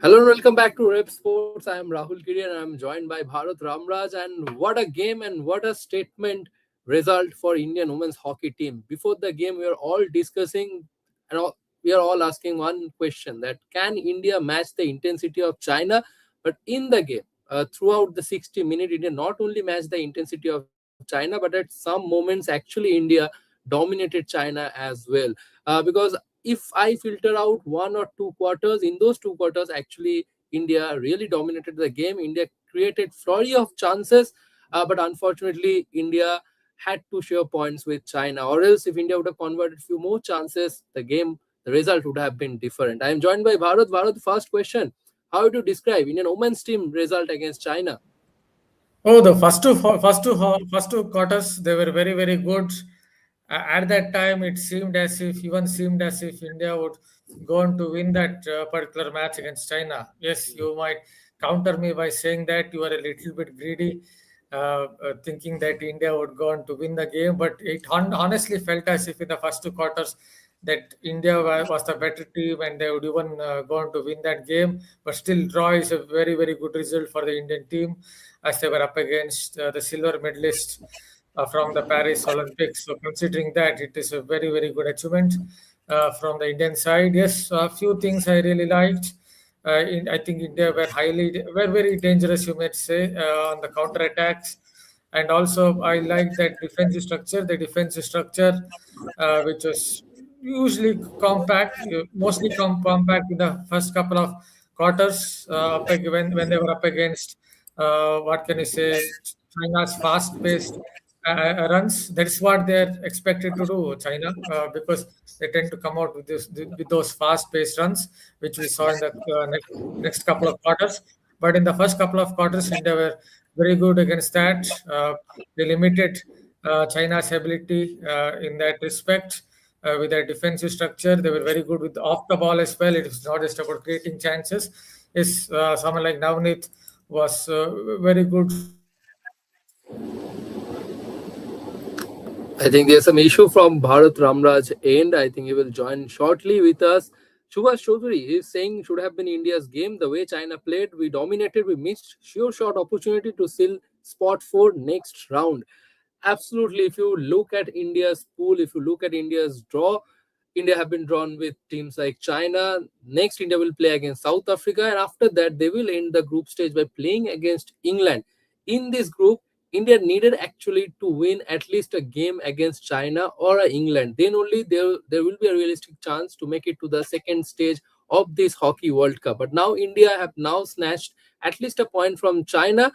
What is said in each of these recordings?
Hello and welcome back to Rep Sports. I am Rahul Giri and I am joined by Bharat Ramraj. And what a game and what a statement result for Indian women's hockey team. Before the game, we are all discussing and we are all asking one question: that can India match the intensity of China? But in the game, throughout the 60 minutes, India not only matched the intensity of China, but at some moments, actually, India dominated China as well. Because if I filter out one or two quarters, in those two quarters, actually India really dominated the game. India created flurry of chances, but unfortunately, India had to share points with China. Or else, if India would have converted few more chances, the result would have been different. I am joined by Bharat. Bharat, first question: how would you describe Indian women's team result against China? Oh, the first two quarters they were very very good. At that time, it seemed as if India would go on to win that particular match against China. Yes, you might counter me by saying that you are a little bit greedy, thinking that India would go on to win the game. But it honestly felt as if in the first two quarters that India was the better team and they would even go on to win that game. But still, draw is a very very good result for the Indian team as they were up against the silver medalist from the Paris Olympics. So, considering that, it is a very, very good achievement from the Indian side. Yes, a few things I really liked. I think India were very dangerous, you might say, on the counter attacks. And also, I like that defensive structure. The defensive structure, which was usually compact, mostly compact in the first couple of quarters, when they were up against what can you say, China's fast-paced runs. That's what they're expected to do, China, because they tend to come out with those fast-paced runs, which we saw in the next couple of quarters. But in the first couple of quarters, India were very good against that. They limited China's ability in that respect. With their defensive structure, they were very good with off the ball as well. It is not just about creating chances. Is someone like Navneet was very good from the defensive perspective. I think there's some issue from Bharat Ramraj end. I think he will join shortly with us. Subhash Chaudhary is saying should have been India's game. The way China played, we dominated, we missed sure shot opportunity to seal spot for next round. Absolutely, if you look at India's pool, if you look at India's draw, India have been drawn with teams like China. Next, India will play against South Africa, and after that, they will end the group stage by playing against England. In this group, India needed actually to win at least a game against China or England. Then only there will be a realistic chance to make it to the second stage of this hockey World Cup. But now India have now snatched at least a point from China.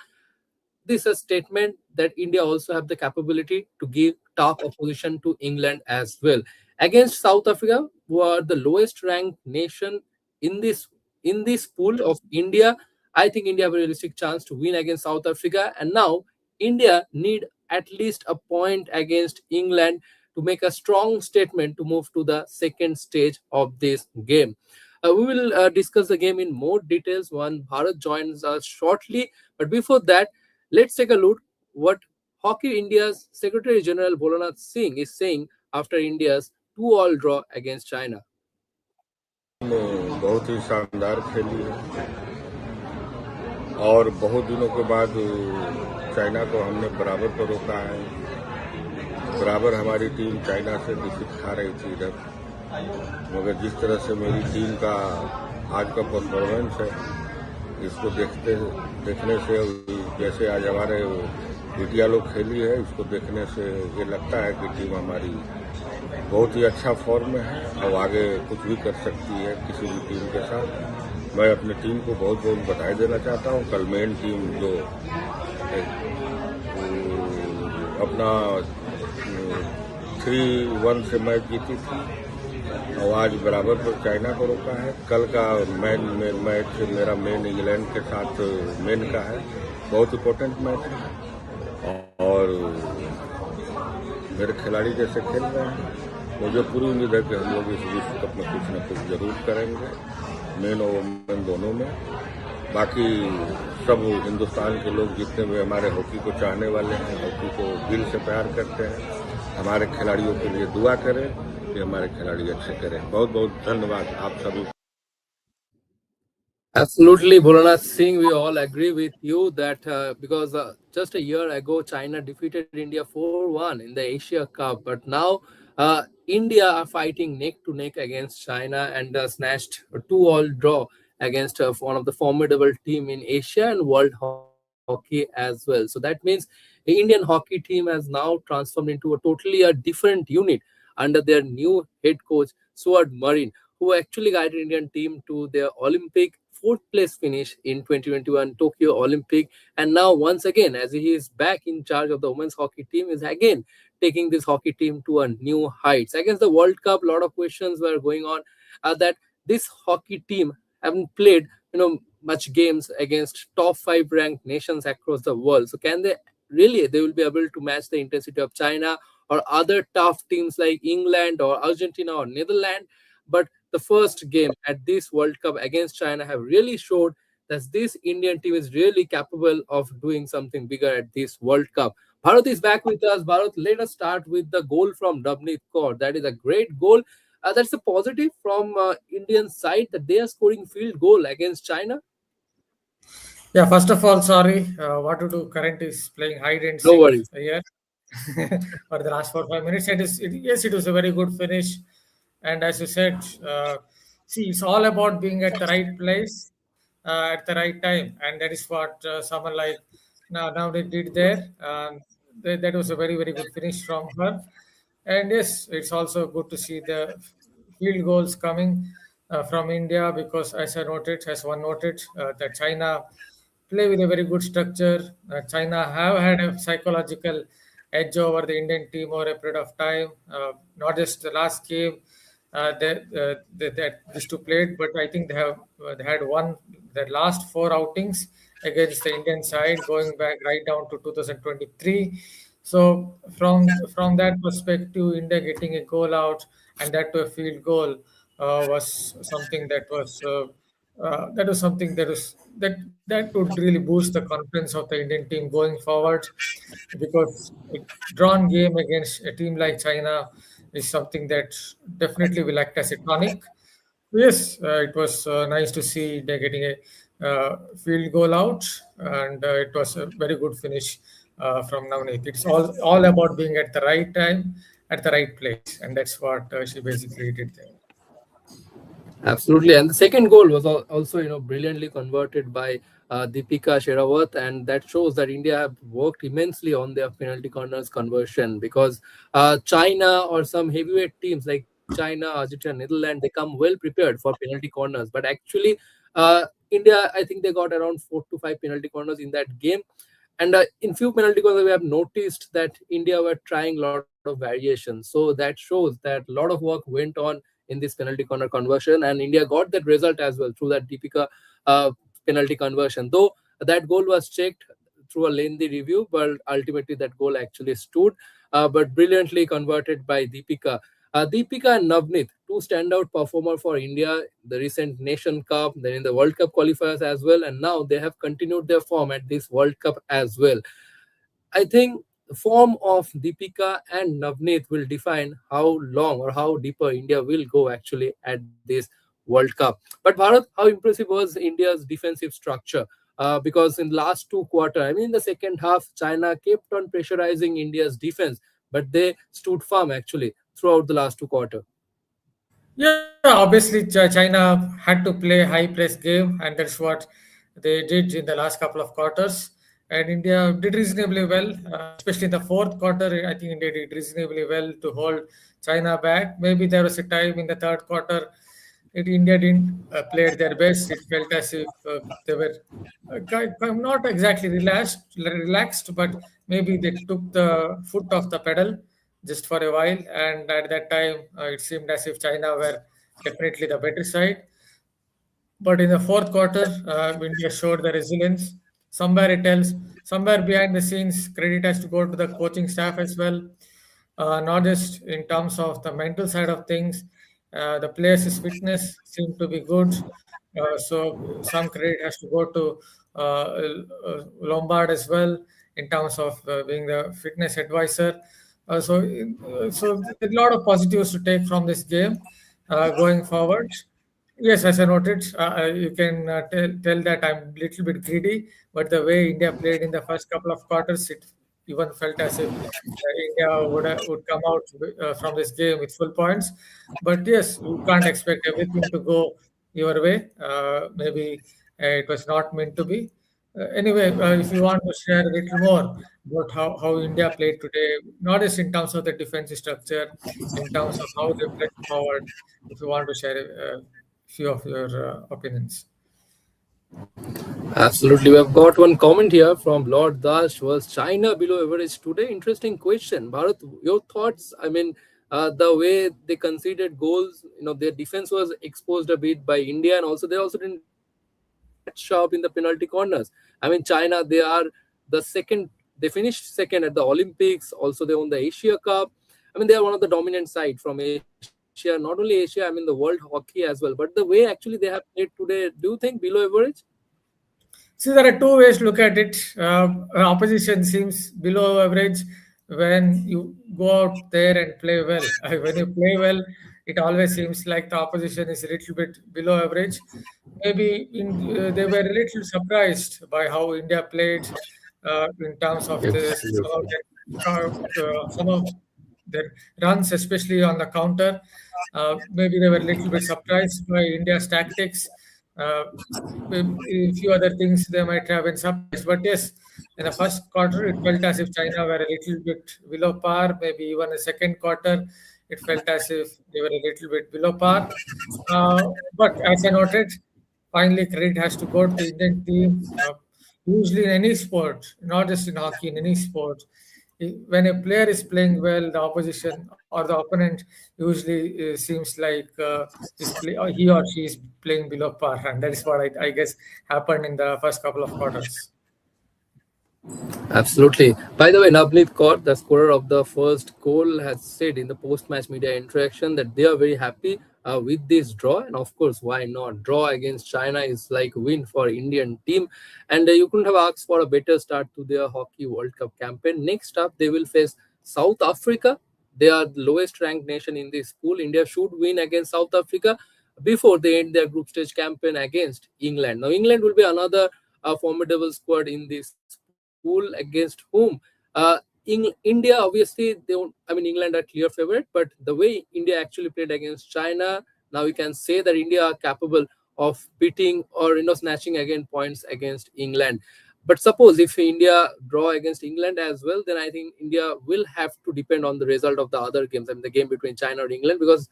This is a statement that India also have the capability to give tough opposition to England as well. Against South Africa, who are the lowest ranked nation in this pool of India, I think India have a realistic chance to win against South Africa. And now India need at least a point against England to make a strong statement to move to the second stage of this game. We will discuss the game in more details when Bharat joins us shortly. But before that, let's take a look what Hockey India's Secretary General Bholanath Singh is saying after India's 2-all draw against China. ने बहुत ही शानदार खेली है और बहुत दिनों के बाद चाइना को हमने बराबर पर रोका है। बराबर हमारी टीम चाइना से डिफीट खा रही थी इधर, मगर जिस तरह से मेरी टीम का आज का परफॉर्मेंस है, इसको देखने से जैसे आज हमारे बिटिया लोग खेली है, इसको देखने से ये लगता है कि टीम हमारी बहुत ही अच्छा फॉर्म में है और आगे कुछ भी कर सकती है किसी भी टीम के साथ। मैं अपनी टीम को बहुत बहुत बधाई देना चाहता हूँ। कल मेन टीम जो अपना 3-1 से मैच जीती थी और आज बराबर पर चाइना को रोका है। कल का मैच मेरा मेन इंग्लैंड के साथ मेन का है, बहुत इम्पोर्टेंट मैच है और मेरे खिलाड़ी जैसे खेल रहे हैं, मुझे पूरी उम्मीद है कि हम लोग इस विश्व कप में कुछ न कुछ जरूर करेंगे, मेन और वुमेन दोनों में। बाकी सब हिंदुस्तान के लोग जितने भी हमारे हॉकी को चाहने वाले हैं, हॉकी को दिल से प्यार करते हैं, हमारे खिलाड़ियों के लिए दुआ करें कि हमारे खिलाड़ी अच्छे करें। बहुत बहुत धन्यवाद आप सभी। Absolutely, Bholanath Singh, we all agree with you that because just a year ago, China defeated India 4-1 in the Asia Cup, but now India are fighting neck to neck against China and snatched a 2-all draw against one of the formidable team in Asia and world hockey as well. So that means the Indian hockey team has now transformed into a totally a different unit under their new head coach, Stuart Marin, who actually guided Indian team to their Olympic fourth place finish in 2021 Tokyo Olympic. And now once again, as he is back in charge of the women's hockey team, is again taking this hockey team to a new heights. Against the World Cup, a lot of questions were going on that this hockey team haven't played, much games against top five ranked nations across the world. So can they really they will be able to match the intensity of China or other tough teams like England or Argentina or Netherlands? But the first game at this World Cup against China have really showed that this Indian team is really capable of doing something bigger at this World Cup. Bharat is back with us. Bharat, let us start with the goal from Navneet Kaur. That is a great goal. That's a positive from Indian side that they are scoring field goal against China. Yeah, first of all, sorry. What to do? Current is playing hide and No seek worries. here for the last 4 5 minutes. Yes, it was a very good finish. And as you said, see, it's all about being at the right place at the right time. And that is what someone like now they did there. That was a very, very good finish from her. And yes, it's also good to see the field goals coming from India because, as one noted, that China play with a very good structure. China have had a psychological edge over the Indian team over a period of time, not just the last game that these two played, but I think they had won their last four outings against the Indian side, going back right down to 2023. So from that perspective, India getting a goal out and that to a field goal was something that was something that would really boost the confidence of the Indian team going forward, because a drawn game against a team like China is something that definitely will act as a tonic. Yes, it was nice to see they're getting a field goal out, and it was a very good finish from Navneet. It's all about being at the right time, at the right place, and that's what she basically did there. Absolutely, and the second goal was also brilliantly converted by Deepika Sherawat, and that shows that India have worked immensely on their penalty corners conversion because China or some heavyweight teams like China, Argentina, Netherlands, they come well prepared for penalty corners, but actually India, I think they got around 4 to 5 penalty corners in that game. And in few penalty corners, we have noticed that India were trying a lot of variations. So that shows that a lot of work went on in this penalty corner conversion, and India got that result as well through that Deepika penalty conversion. Though that goal was checked through a lengthy review, but ultimately that goal actually stood. But brilliantly converted by Deepika. Deepika and Navneet, two standout performer for India, the recent Nation Cup, then in the World Cup qualifiers as well, and now they have continued their form at this World Cup as well. I think the form of Deepika and Navneet will define how long or how deeper India will go actually at this World Cup. But Bharat, how impressive was India's defensive structure? Because in last two quarter, I mean, in the second half, China kept on pressurizing India's defense, but they stood firm actually throughout the last two quarter. Yeah, obviously China had to play high press game, and that's what they did in the last couple of quarters. And India did reasonably well, especially in the fourth quarter. I think India did reasonably well to hold China back. Maybe there was a time in the third quarter India didn't play at their best. It felt as if they were not exactly relaxed, but maybe they took the foot off the pedal just for a while. And at that time, it seemed as if China were definitely the better side. But in the fourth quarter, India showed the resilience. Somewhere behind the scenes, credit has to go to the coaching staff as well, not just in terms of the mental side of things. The players' fitness seemed to be good. So some credit has to go to Lombard as well in terms of being the fitness advisor. So a lot of positives to take from this game going forward. Yes, as I noted, you can tell that I'm a little bit greedy, but the way India played in the first couple of quarters, it even felt as if India would come out from this game with full points. But yes, you can't expect everything to go your way. Maybe it was not meant to be. Anyway, if you want to share a little more about how India played today, not just in terms of the defensive structure, in terms of how they played forward, if you want to share few of your opinions. Absolutely. We've got one comment here from Lord Dash. Was China below average today? Interesting question. Bharat, your thoughts? I mean, the way they conceded goals, their defense was exposed a bit by India, and also they also didn't that sharp in the penalty corners. I mean, China, they are the second, they finished second at the Olympics. Also, they won the Asia Cup. I mean, they are one of the dominant side from Asia, not only Asia, I mean, the world hockey as well. But the way actually they have played today, do you think below average? See, there are two ways to look at it. Opposition seems below average when you go out there and play well. When you play well, it always seems like the opposition is a little bit below average. They were a little surprised by how India played in terms of Absolutely. some of their runs, especially on the counter. Maybe they were a little bit surprised by India's tactics. Uh, a few other things they might have been surprised. But yes, in the first quarter, it felt as if China were a little bit below par. Maybe even the second quarter, it felt as if they were a little bit below par. But as I noted, finally credit has to go to the Indian team. Usually in any sport, not just in hockey, in any sport, when a player is playing well, the opposition or the opponent usually seems like he or she is playing below par, and that is what I guess happened in the first couple of quarters. Absolutely. By the way, Navneet Kaur, the scorer of the first goal, has said in the post-match media interaction that they are very happy with this draw, and of course, why not? Draw against China is like win for Indian team, and you couldn't have asked for a better start to their Hockey World Cup campaign. Next up, they will face South Africa. They are the lowest ranked nation in this pool. India should win against South Africa before they end their group stage campaign against England. Now, England will be another formidable squad in this pool against whom? India, obviously, they don't, I mean, England are clear favorite, but the way India actually played against China, now we can say that India are capable of beating or snatching again points against England. But suppose if India draw against England as well, then I think India will have to depend on the result of the other games. I mean, the game between China and England, because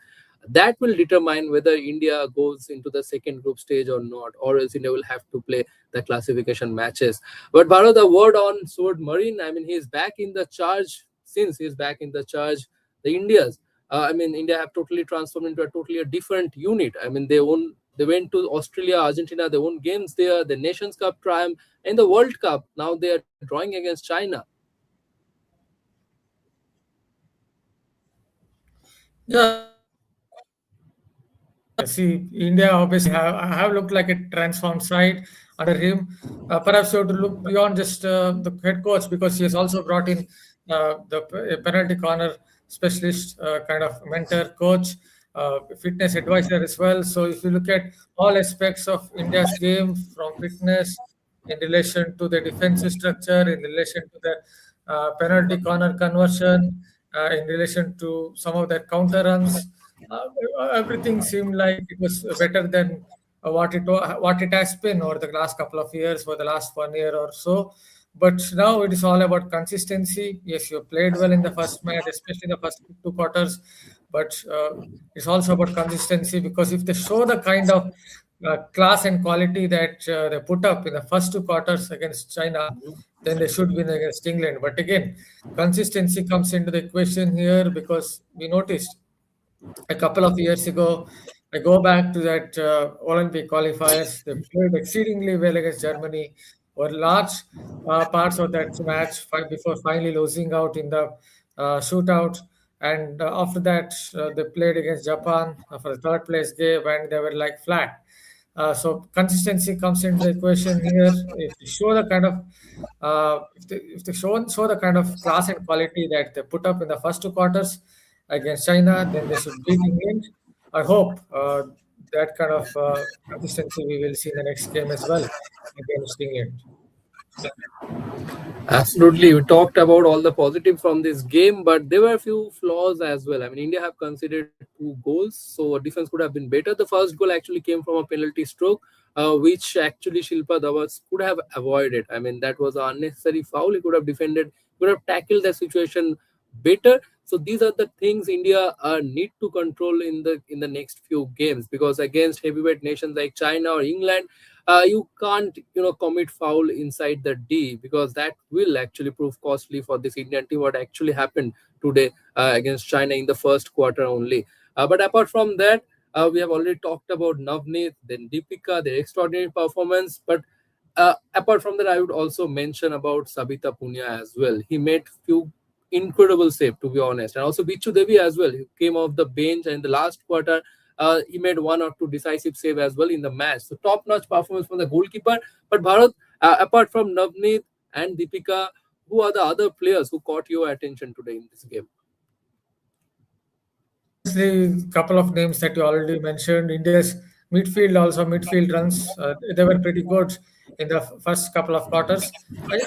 that will determine whether India goes into the second group stage or not, or else India will have to play the classification matches. But Bharat, the word on Sword Marine, I mean, he's back in the charge. Since he's back in the charge, the Indias, I mean, India have totally transformed into a totally a different unit. I mean, they went to Australia, Argentina, they won games there, the Nations Cup triumph, and the World Cup. Now they are drawing against China. Yeah, see, India obviously have looked like a transformed side under him. Perhaps you have to look beyond just the head coach, because he has also brought in a penalty corner specialist, kind of mentor, coach, fitness advisor as well. So if you look at all aspects of India's game, from fitness in relation to the defensive structure, in relation to the penalty corner conversion, in relation to some of their counter runs. Everything seemed like it was better than what it has been over the last couple of years, for the last 1 year or so. But now it is all about consistency. Yes, you played well in the first match, especially the first two quarters, but it's also about consistency, because if they show the kind of class and quality that they put up in the first two quarters against China, then they should win against England. But again, consistency comes into the equation here, because we noticed a couple of years ago, I go back to that Olympic qualifiers. They played exceedingly well against Germany, were large parts of that match before finally losing out in the shootout. And after that, they played against Japan for the third place game, and they were like flat. So consistency comes into the equation here. If they show the kind of show the kind of class and quality that they put up in the first two quarters against China, then they should beat England. I hope that kind of consistency we will see in the next game as well against England. Absolutely. We talked about all the positive from this game, but there were a few flaws as well. I mean, India have conceded 2 goals, so defense could have been better. The first goal actually came from a penalty stroke, which actually Shilpa Davas could have avoided. I mean, that was an unnecessary foul. He could have defended, could have tackled the situation better. So these are the things India need to control in the next few games, because against heavyweight nations like China or England, you can't commit foul inside the D, because that will actually prove costly for this Indian team. What actually happened today against China in the first quarter only. But apart from that, we have already talked about Navneet, then Deepika, their extraordinary performance. But apart from that, I would also mention about Sabita Punia as well. He made few incredible save, to be honest, and also Bichu Devi as well. He came off the bench, and in the last quarter he made 1 or 2 decisive save as well in the match. So top-notch performance from the goalkeeper. But Bharat, apart from Navneet and Deepika, who are the other players who caught your attention today in this game? Obviously, couple of names that you already mentioned. India's midfield runs, they were pretty good in the first couple of quarters.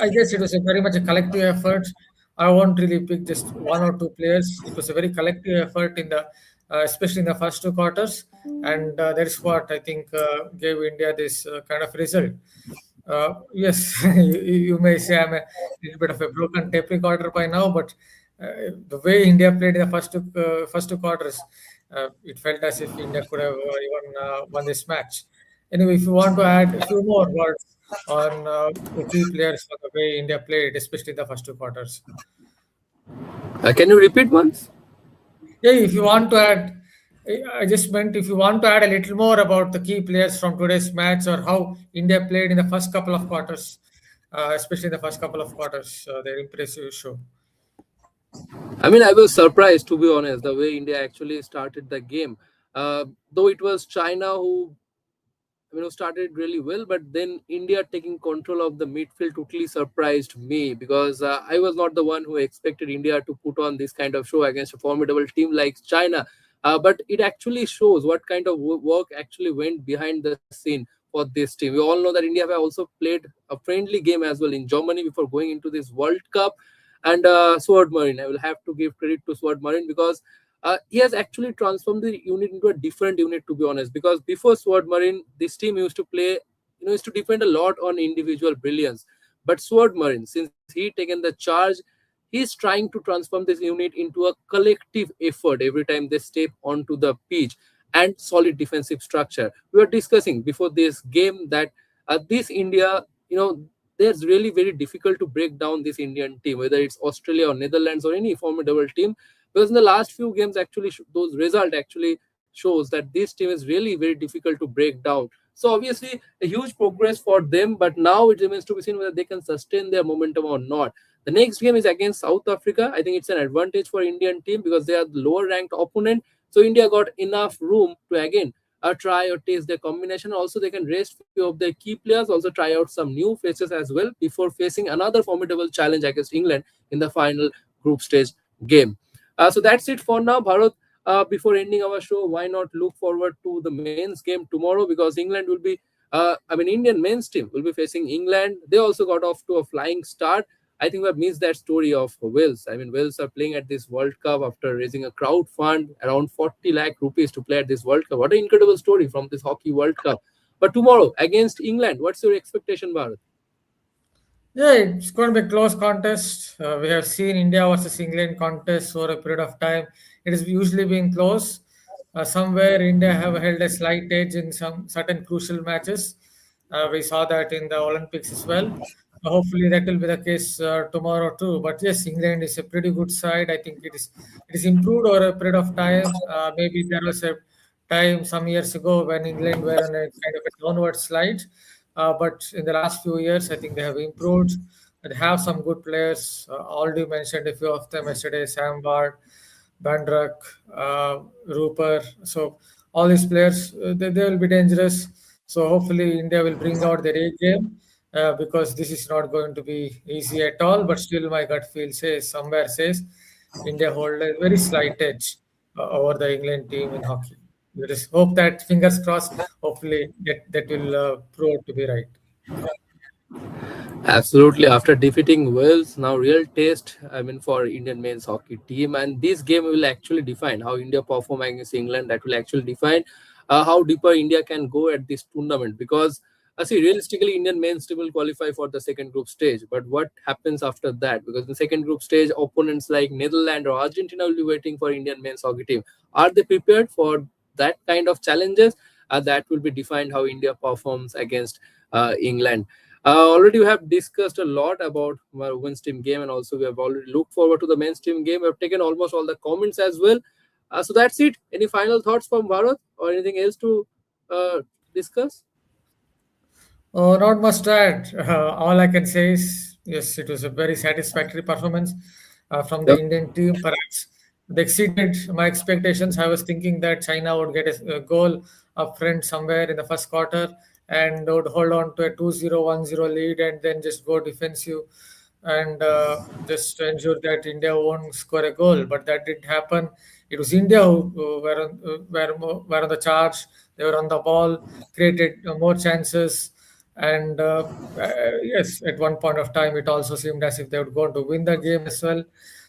I guess it was a very much a collective effort. I won't really pick just 1 or 2 players. It was a very collective effort in the, especially in the first 2 quarters, and that is what I think gave India this kind of result. Yes, you may say I'm a little bit of a broken tape recorder by now, but the way India played in the first 2 quarters, it felt as if India could have even won this match. Anyway, if you want to add a few more words on the key players for the way India played, especially in the first 2 quarters. Can you repeat once? Yeah, if you want to add, I just meant if you want to add a little more about the key players from today's match or how India played in the first couple of quarters, especially in the first couple of quarters, their impressive show. I mean, I was surprised, to be honest, the way India actually started the game. Though it was China who started really well, but then India taking control of the midfield totally surprised me, because I was not the one who expected India to put on this kind of show against a formidable team like China. But it actually shows what kind of work actually went behind the scene for this team. We all know that India have also played a friendly game as well in Germany before going into this World Cup. And Sword Marine, I will have to give credit to Sword Marine, because he has actually transformed the unit into a different unit, to be honest. Because before Sword Marine, this team used to play, used to depend a lot on individual brilliance. But Sword Marine, since he taken the charge, he's trying to transform this unit into a collective effort every time they step onto the pitch, and solid defensive structure. We were discussing before this game that this India, there's really very difficult to break down this Indian team, whether it's Australia or Netherlands or any formidable team, because in the last few games, actually, those results actually shows that this team is really very difficult to break down. So obviously, a huge progress for them, but now it remains to be seen whether they can sustain their momentum or not. The next game is against South Africa. I think it's an advantage for Indian team because they are the lower ranked opponent. So India got enough room to again try or taste their combination. Also, they can rest few of their key players, also try out some new faces as well before facing another formidable challenge against England in the final group stage game. So that's it for now, Bharat. Before ending our show, why not look forward to the men's game tomorrow, because England will be, Indian men's team will be facing England. They also got off to a flying start. I think we have missed that story of Wales. I mean, Wales are playing at this World Cup after raising a crowd fund around 40 lakh rupees to play at this World Cup. What an incredible story from this Hockey World Cup. But tomorrow against England, what's your expectation, Bharat? Yeah, it's going to be a close contest. We have seen India versus England contest over a period of time. It has usually been close. Somewhere India have held a slight edge in some certain crucial matches. We saw that in the Olympics as well. Hopefully that will be the case tomorrow too. But yes, England is a pretty good side. I think it is improved over a period of time. Maybe there was a time some years ago when England were on a kind of a downward slide. But in the last few years, I think they have improved. They have some good players. Already mentioned a few of them yesterday: Sam Ward, Bandrak, Rupert. So all these players, they will be dangerous. So hopefully India will bring out their A game. Because this is not going to be easy at all. But still, my gut feel says India hold a very slight edge over the England team in hockey. We just hope that, fingers crossed, hopefully that will prove to be right. Absolutely. After defeating Wales, now real test, I mean, for Indian men's hockey team. And this game will actually define how India perform against England. That will actually define how deeper India can go at this tournament. Because, see, realistically, Indian men's team will qualify for the second group stage. But what happens after that? Because the second group stage, opponents like Netherlands or Argentina will be waiting for Indian men's hockey team. Are they prepared for that kind of challenges? That will be defined how India performs against England. Already we have discussed a lot about our women's team game, and also we have already looked forward to the men's team game. We have taken almost all the comments as well. So that's it. Any final thoughts from Bharat or anything else to discuss? Oh, not much to add. All I can say is, yes, it was a very satisfactory performance from the Yep. Indian team. Perhaps they exceeded my expectations. I was thinking that China would get a goal up front somewhere in the first quarter and would hold on to a 2-0, 1-0 lead and then just go defensive and just to ensure that India won't score a goal. But that didn't happen. It was India who were on the charge. They were on the ball, created more chances. And yes, at one point of time, it also seemed as if they would go on to win the game as well.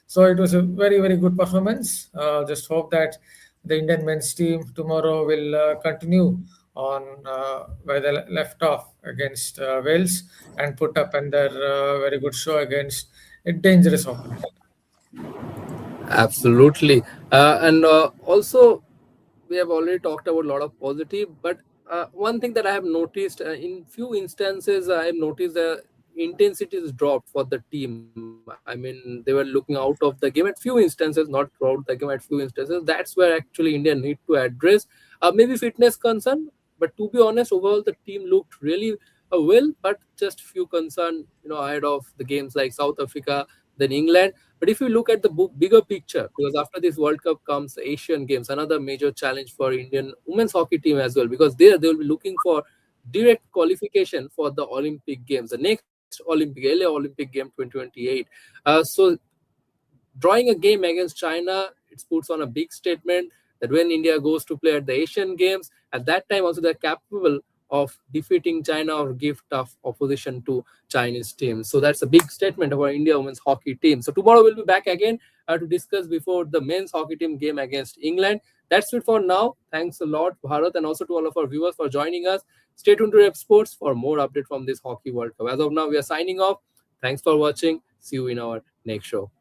So it was a very, very good performance. Just hope that the Indian men's team tomorrow will continue on where they left off against Wales and put up another very good show against a dangerous opponent. Absolutely. And also, we have already talked about a lot of positive, but one thing that I have noticed in few instances, I have noticed the intensity is dropped for the team. I mean, they were looking out of the game at few instances, not throughout the game, at few instances. That's where actually India need to address maybe fitness concern. But to be honest, overall the team looked really well, but just few concern, ahead of the games like South Africa, then England. But if you look at the bigger picture, because after this World Cup comes the Asian Games, another major challenge for Indian women's hockey team as well, because there they will be looking for direct qualification for the Olympic Games, the next Olympic, LA Olympic Game 2028. So drawing a game against China, it puts on a big statement that when India goes to play at the Asian Games, at that time also they're capable of defeating China or give tough opposition to Chinese teams. So that's a big statement of our India women's hockey team. So tomorrow we'll be back again to discuss before the men's hockey team game against England. That's it for now. Thanks a lot, Bharat, and also to all of our viewers for joining us. Stay tuned to Rep Sports for more update from this Hockey World Cup. As of now, we are signing off. Thanks for watching. See you in our next show.